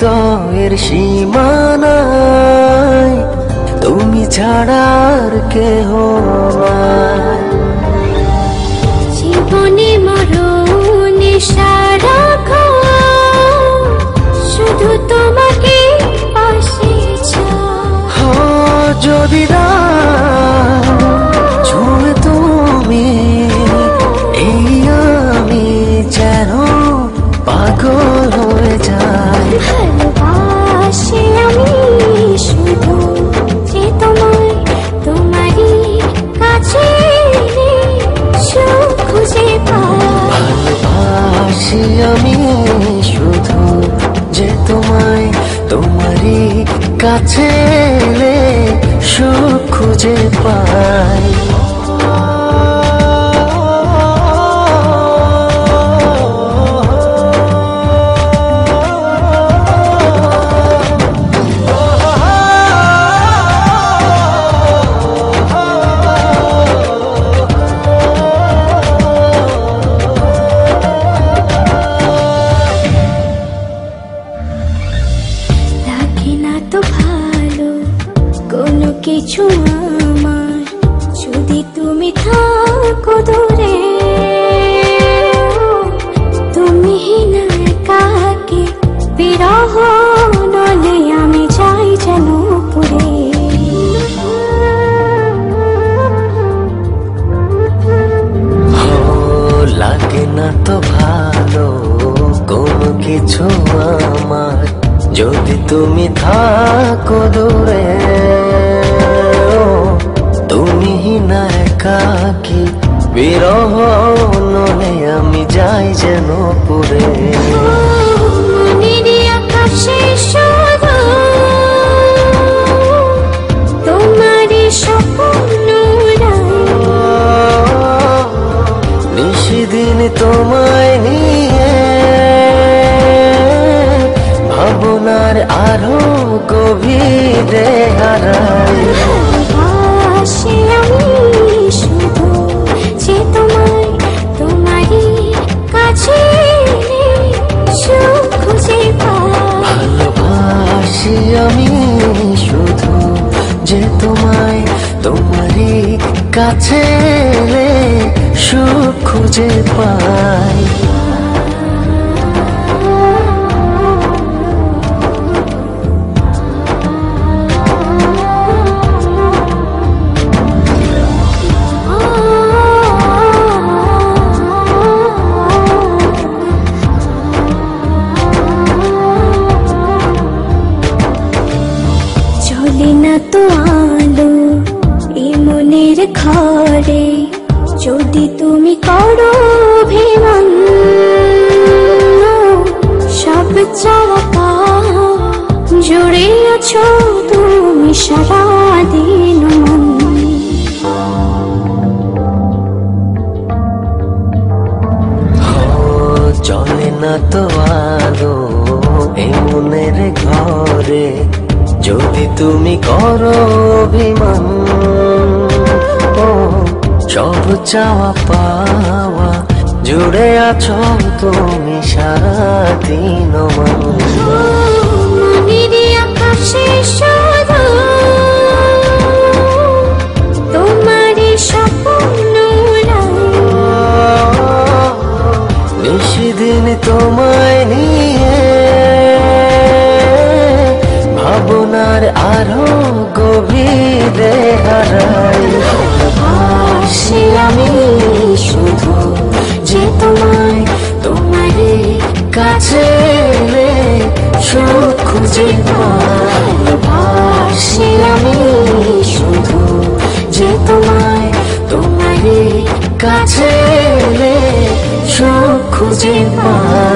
হৃদয়ের সীমানায় তুমি ছাড়া আর কেহ নাই। জীবনে মরণে সারাক্ষণ শুধু তোমাকে পাশে চাই। যদি না ছুঁয়ে তুমি এই আমি যেন পাগল হয়ে যাই। ভালোবাসি আমি শুধু যে তোমায়, তোমারই কাছে সুখ খুঁজে পাই। ভালোবাসি আমি শুধু যে তোমায়, তোমারই কাছে এলে সুখ খুঁজে পাই। কিছু আমার যদি তুমি থাকো দূরে, তুমি না একাকী বিরহ নলে আমি যাই যেন পুরে। লাগে না তো ভালো কোনো কিছু আমার যদি তুমি থাকো দূরে। তুমি না একাকী বিরহ নলে আমি যাই যেন পুরে। আকাশে শুধু তোমারই স্বপ্ন নিশিদিন তোমায় নিয়ে ভাবনার আরো গভীরে হারাই। ভালোবাসি আমি শুধু যে তোমায়, তোমারই কাছে সুখ খুঁজে পাই। ভালোবাসি আমি শুধু যে তোমায়, তোমারই কাছে এলে সুখ খুঁজে পাই। না তো আলো এই মনের ঘরে যদি তুমি করো অভিমান, সব চাওয়া পাওয়া জুড়ে আছো তুমি সারাদিন মন। চলে না তো আলো এই মনের ঘরে যদি তুমি করো অভিমান। সব চাওয়া পাওয়া জুড়ে আছো তুমি সারাদিন মন। আকাশে শুধু তোমারই স্বপ্ন নিশিদিন তোমায় নিয়ে ভাবনার আরো গভীরে হারাই। ভালোবাসি আমি শুধু যে তোমায়, তোমারই কাছে এলে সুখ খুঁজে পাই। ভালোবাসি আমি শুধু যে তোমায়, তোমারই কাছে এলে সুখ খুঁজে পাই।